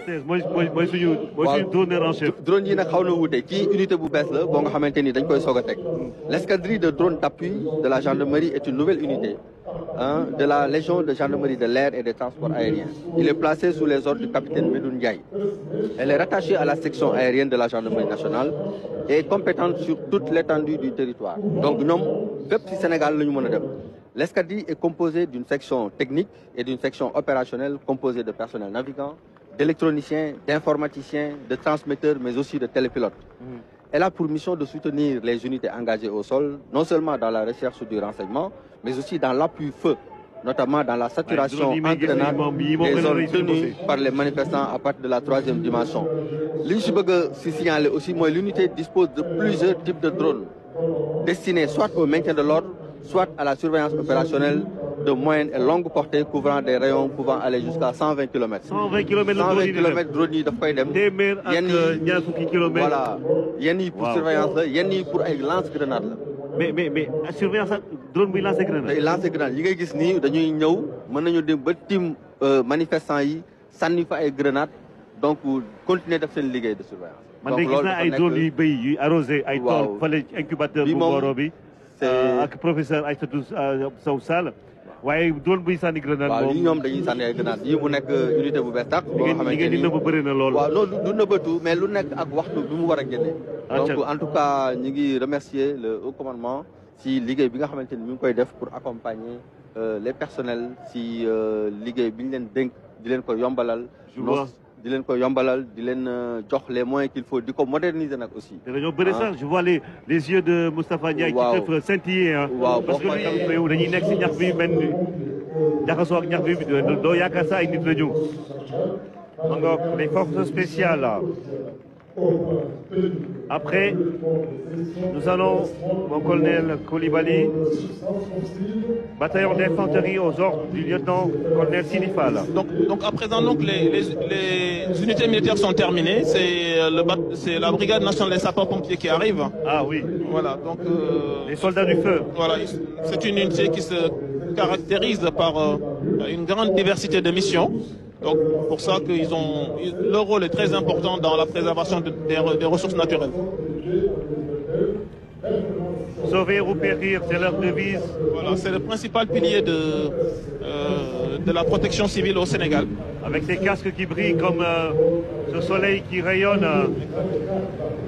RTS mooy suñu droneur en chef. drone yi nag xaw na wuute kii unité bu bees la boo nga xamante ni dañ koy soog a teg. L'escadrille de drones d'appui de la gendarmerie est une nouvelle unité de la Légion de gendarmerie de l'air et des transports aériens. Il est placé sous les ordres du capitaine Medoune Ndiaye. Elle est rattachée à la section aérienne de la gendarmerie nationale et est compétente sur toute l'étendue du territoire. Donc ñoom fépp ci Sénégal la ñu mën a dem. L'escadrille est composée d'une section technique et d'une section opérationnelle composée de personnel navigant, d'électroniciens, d'informaticiens, de transmetteurs, mais aussi de télépilotes. Elle a pour mission de soutenir les unités engagées au sol, non seulement dans la recherche du renseignement, mais aussi dans l'appui feu, notamment dans la saturation en grenade des zones tenues par les manifestants à partir de la 3e dimension. Li ñu si bëgg a si signaler aussi mooy l'unité dispose de plusieurs types de drones destinés soit au maintien de l'ordre, soit à la surveillance opérationnelle de moyenne et longue portée couvrant des rayons pouvant aller jusqu'à 120 km. 120 km drone yi daf koy dem. téeméer ak ñaar fukki kilomètres. Voilà yenn yi pour surveillance la yenn yi pour ay lance-grenade la. mais surveillance ak drone buy lancer grenade. day lancer grenade yi ngay gis nii dañuy ñëw mën nañu dem ba tim manifestants yi sànni fa ay grenade donc continuer def seen liggéey de surveillance. man de gis naa ay drone yuy béy yuy arrosé ay tool fële incubateur bu Mboro bi. ak professeur Aïssatou Sow Sall. waaye drone buy sànni grenade moom waaw yi ñoom dañuy sànni ay grenade yi mu nekk unité bu bees tax. boo xamante ni nëbb bëri na lool. waaw loolu du nëbbatu mais lu nekk ak waxtu bi mu war a génne. donc en tout cas ñu ngi remercier le haut commandement si liggéey bi nga xamante ni mi ngi koy def pour accompagner les personnels si liggéey bi ñu leen dénk di leen ko yombalal. di leen ko yombalal di leen jox les moyens qu'il faut di ko moderniser nag aussi. dañoo bëri sax je vois les yeux de Moustapha Ndiaye. qui peuvent scintiller ah. waaw parce que dañuy nekk si ñax bi mel ni jaxasoo ak ñax bi doo yaakaar sax ay nit la ñu. donc les forces spéciales là. Après, nous allons, mon colonel Koulibaly, bataillon d'infanterie aux ordres du lieutenant-colonel Sinifal. Donc à présent, donc, les unités militaires sont terminées. C'est la brigade nationale des sapeurs-pompiers qui arrive. Ah oui. Voilà, donc... les soldats du feu. Voilà, c'est une unité qui se caractérise par une grande diversité de missions. Donc, pour ça leur rôle est très important dans la préservation des ressources naturelles. Sauver ou périr, c'est leur devise. Voilà, c'est le principal pilier de la protection civile au Sénégal. Avec ces casques qui brillent comme ce soleil qui rayonne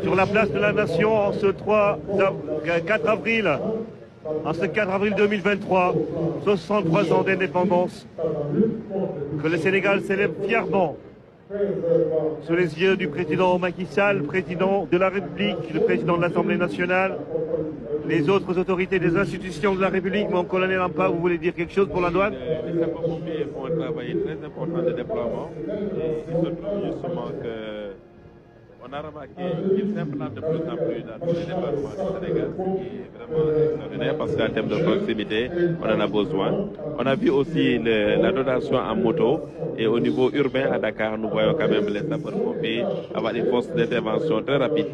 sur la place de la Nation en ce 4 avril. En ce 4 avril 2023, 63 ans d'indépendance, que le Sénégal célèbre fièrement sous les yeux du président Macky Sall, président de la République, le président de l'Assemblée nationale, les autres autorités des institutions de la République. Mon colonel Ampa, vous voulez dire quelque chose pour la douane? Les sapeurs-pompiers font un travail très important de déploiement et il se trouve justement que on a remarqué qu'ils s'implantent de plus en plus dans tous les départements du Sénégal, ce qui est vraiment extraordinaire parce qu'en termes de proximité, on en a besoin. On a vu aussi la dotation en moto et au niveau urbain à Dakar, nous voyons quand même les sapeurs-pompiers avoir une force d'intervention très rapide,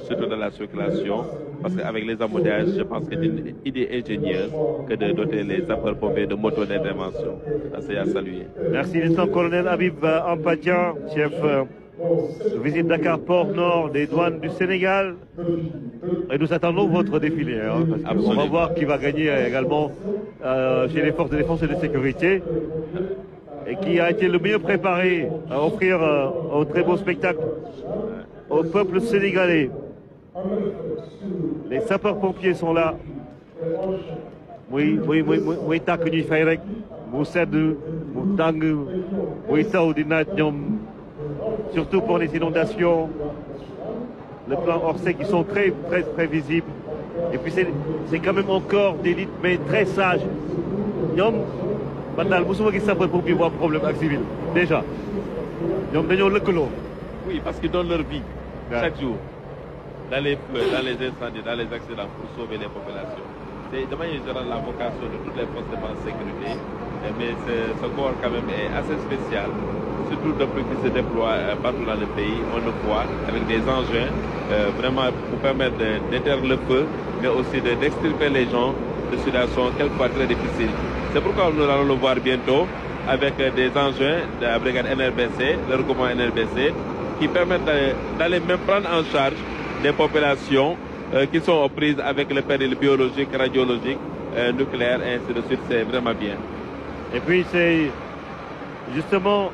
surtout dans la circulation, parce qu'avec les embouteillages, je pense que c'est une idée ingénieuse que de doter les sapeurs-pompiers de motos d'intervention. C'est à saluer. Merci, lieutenant-colonel Habib Ampatia, chef. Visite Dakar, port nord des douanes du Sénégal. Et nous attendons votre défilé. On va voir qui va gagner également chez les forces de défense et de sécurité. Et qui a été le mieux préparé à offrir un très beau spectacle au peuple sénégalais. Les sapeurs-pompiers sont là. Oui, tak ñuy fay rek mu sedd mu tàng muy taw di naaj ñoom. Surtout pour les inondations, le plan Orsay qui sont très visibles. Et puis c'est quand même encore d'élite, mais très sage. Ñoom man daal mosuma gis sapeurs-pompiers bu am problème ak civil déjà. ñoom dañoo lëkkaloo. Oui, parce qu'ils donnent leur vie chaque jour dans les feux, dans les incendies, dans les accidents pour sauver les populations. C'est de manière générale la vocation de toutes les forces de défense et sécurité, mais ce corps quand même est assez spécial. Surtout depuis qu'il se déploie partout dans le pays, on le voit avec des engins vraiment pour permettre d'éteindre le feu, mais aussi d'extirper les gens de situations quelquefois très difficiles. C'est pourquoi nous allons le voir bientôt avec des engins de la brigade NRBC, le regroupement NRBC, qui permettent d'aller même prendre en charge des populations qui sont aux prises avec le péril biologique, radiologique, nucléaire, et ainsi de suite. C'est vraiment bien. Et puis c'est justement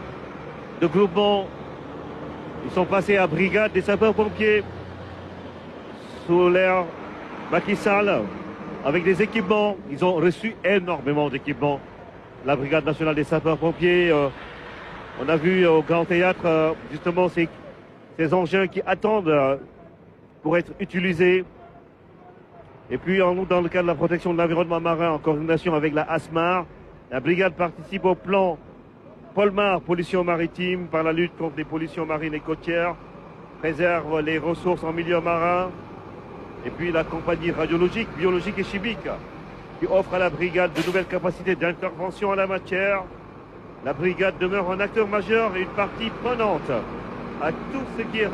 de groupement, ils sont passés à brigade des sapeurs-pompiers sous l'ère Macky Sall avec des équipements. Ils ont reçu énormément d'équipements. La brigade nationale des sapeurs-pompiers, on a vu au Grand Théâtre justement ces engins qui attendent pour être utilisés. Et puis dans le cadre de la protection de l'environnement marin en coordination avec la ASMAR, la brigade participe au plan Polmar, pollution maritime, par la lutte contre les pollutions marines et côtières, préserve les ressources en milieu marin. Et puis la compagnie radiologique, biologique et chimique qui offre à la brigade de nouvelles capacités d'intervention en la matière. La brigade demeure un acteur majeur et une partie prenante à tout ce qui est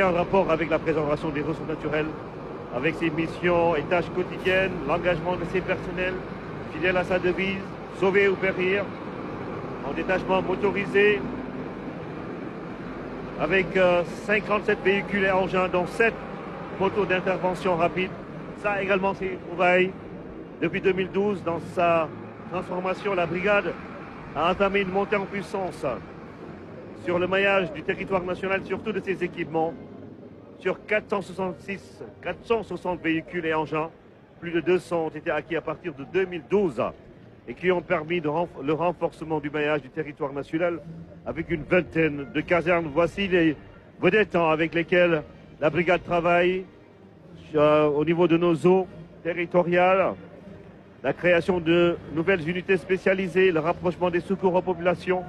en rapport avec la préservation des ressources naturelles, avec ses missions et tâches quotidiennes, l'engagement de ses personnels, fidèles à sa devise, sauver ou périr, en détachement motorisé, avec 57 véhicules et engins, dont 7 motos d'intervention rapide. Ça également, c'est une trouvaille. Depuis 2012, dans sa transformation, la brigade a entamé une montée en puissance sur le maillage du territoire national, surtout de ses équipements, sur 460 véhicules et engins. Plus de 200 ont été acquis à partir de 2012 et qui ont permis le renforcement du maillage du territoire national avec une vingtaine de casernes. Voici les vedettes avec lesquelles la brigade travaille au niveau de nos eaux territoriales. La création de nouvelles unités spécialisées, le rapprochement des secours aux populations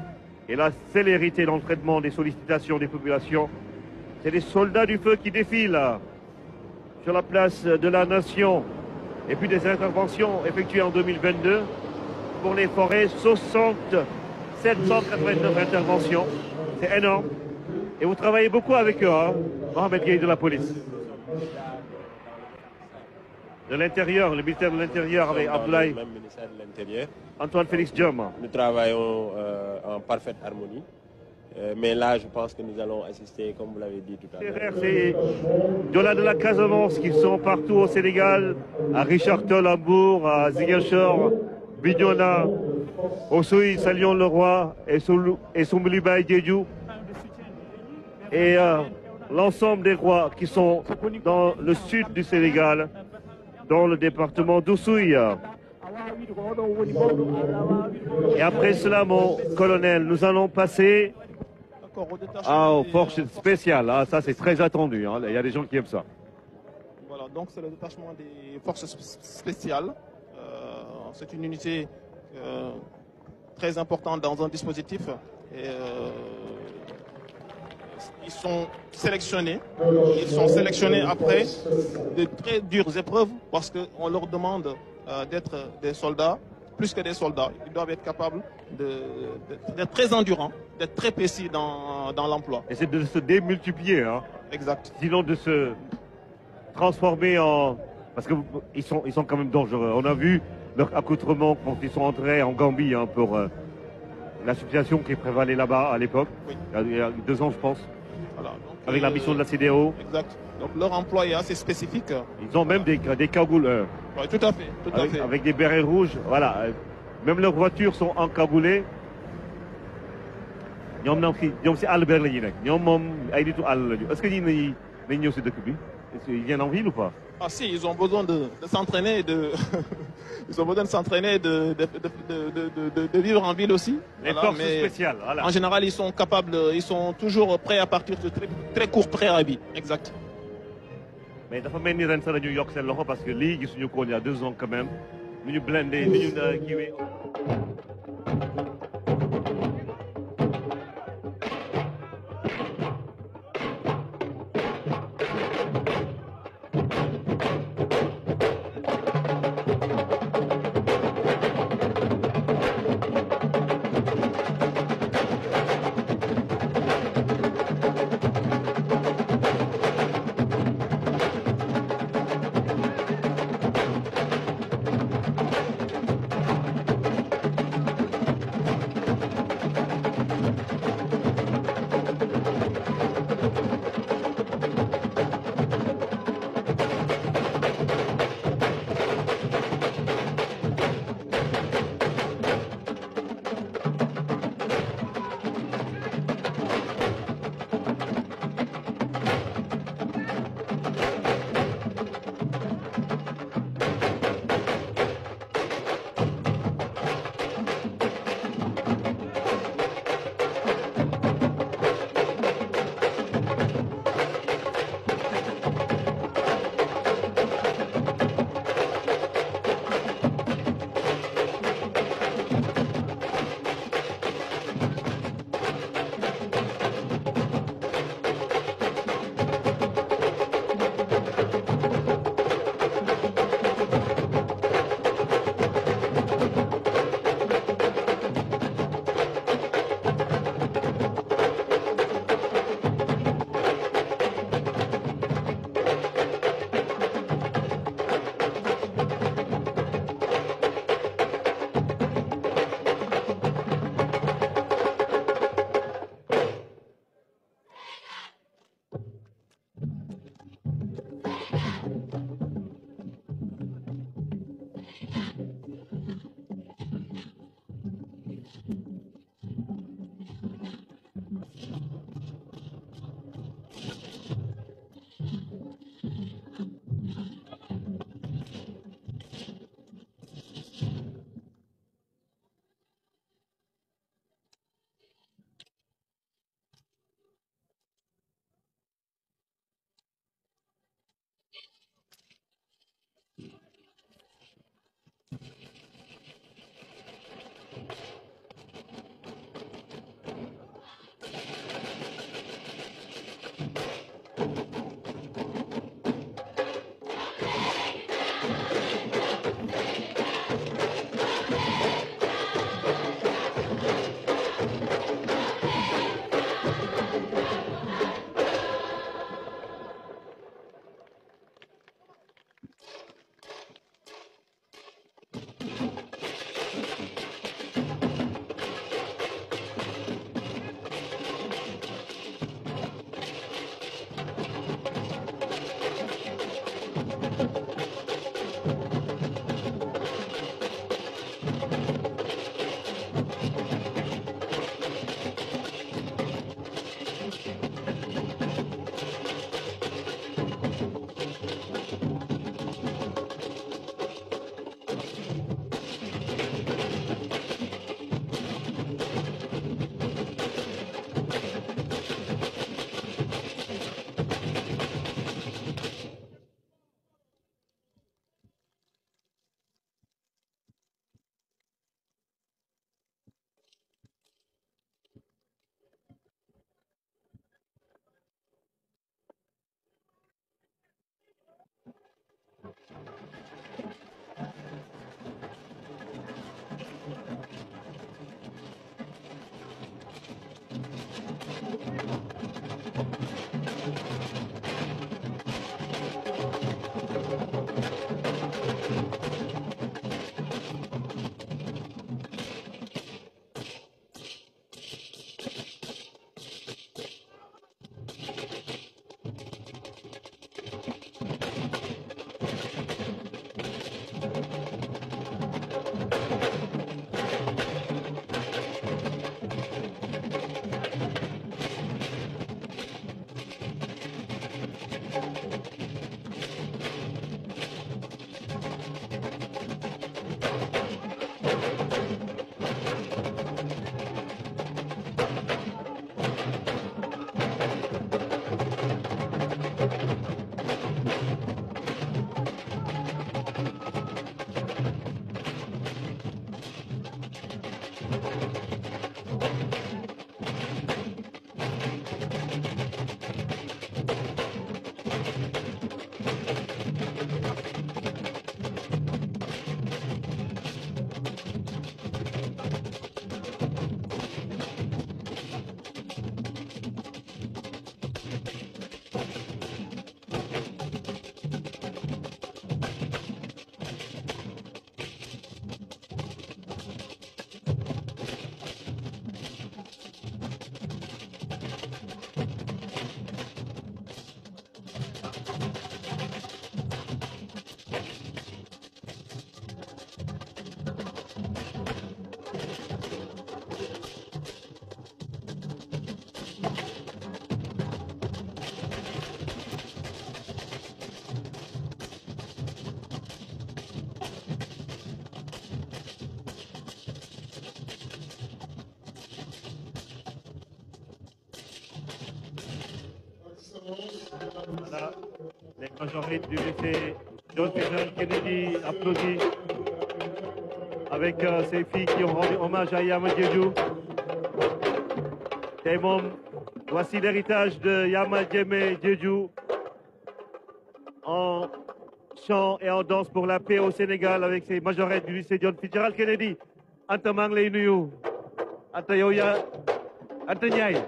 et la célérité dans le traitement des sollicitations des populations. C'est les soldats du feu qui défilent sur la place de la Nation. Et puis des interventions effectuées en 2022 pour les forêts, 789 interventions. C'est énorme. Et vous travaillez beaucoup avec eux, hein, Mohamed Gueye de la police. De l'Intérieur, le ministère de l'Intérieur avec Abdoulaye. Même ministère de l'Intérieur. Antoine Félix Diome. Nous travaillons en parfaite harmonie. Mais là, je pense que nous allons assister, comme vous l'avez dit tout à l'heure. C'est de la Casamance qui sont partout au Sénégal, à Richard Toll, à Hambourg, à Ziguinchor, Bignona, Oussouye, Salion-le-Roi et Soumoulibaye Diédiou. Et l'ensemble des rois qui sont dans le sud du Sénégal, dans le département d'Oussouye. Et après cela, mon colonel, nous allons passer aux forces spéciales. Ah, ça, c'est très attendu. Hein. Il y a des gens qui aiment ça. Voilà, donc c'est le détachement des forces spéciales. C'est une unité très importante dans un dispositif. Et, ils sont sélectionnés. Ils sont sélectionnés après de très dures épreuves parce qu'on leur demande d'être des soldats, plus que des soldats. Ils doivent être capables d'être très endurants, d'être très précis dans l'emploi. Et c'est de se démultiplier. Hein. Exact. Sinon de se transformer en... Parce qu'ils sont quand même dangereux. On a vu leur accoutrement quand ils sont entrés en Gambie hein, pour la situation qui prévalait là-bas à l'époque, oui. Il y a 2 ans je pense, voilà, donc, avec la mission de la CEDEAO. Exact. Donc leur emploi est assez spécifique. Ils ont même des cagoules. Oui, tout à fait. Avec des bérets rouges, voilà. Même leurs voitures sont encagoulées. Est-ce que ils viennent en ville ou pas? Ah si, ils ont besoin de s'entraîner, ils ont besoin de s'entraîner, de vivre en ville aussi. Les forces spéciales, voilà. En général, ils sont capables, ils sont toujours prêts à partir de très court préavis. Exact. Mais dafa mel ni ren sax dañu yokk seen loxo parce que lii gisuñu ko il y a 2 ans quand même. Nous blindé, nous kiiwee. Voilà, les majorettes du lycée John Fitzgerald Kennedy applaudissent avec ces filles qui ont rendu hommage à Yama Diédhiou. Et voici l'héritage de Yama Diédhiou en chant et en danse pour la paix au Sénégal avec ses majorettes du lycée John Fitzgerald Kennedy. Anta maa ngi lay nuyu Anta yow yaa Anta Ndiaye.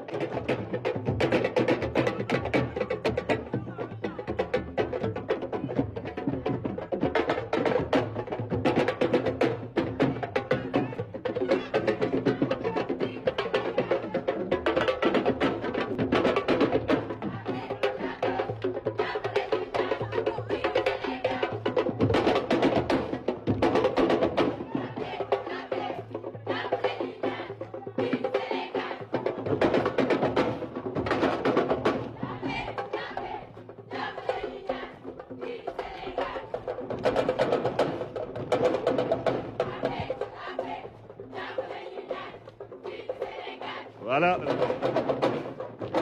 Voilà.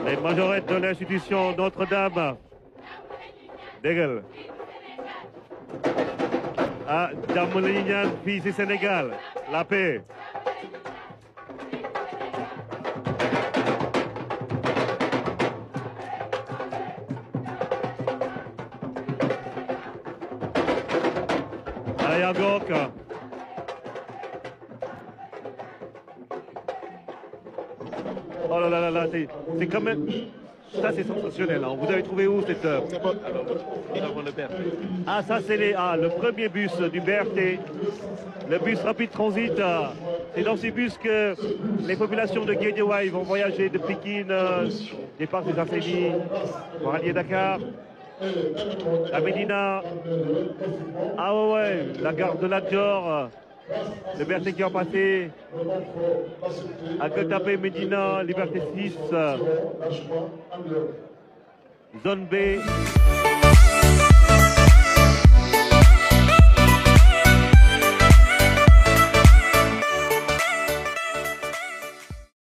Les majorettes de l'institution Notre-Dame. Dégel. À Damolignan, fils du Sénégal. La paix. Ayagok. Oh là là là là, c'est quand même... Ça c'est sensationnel, hein. Vous avez trouvé où cette... Ah ça c'est le premier bus du BRT, le bus rapide transit. C'est dans ces bus que les populations de Guédiawaye vont voyager de Pékin, départ des Asseni, pour allier Dakar, à Médina. Ah ouais, la gare de Lat-Dior, le BRT qui est passé à Gueule-Tapée, Médina, Liberté 6, zone B.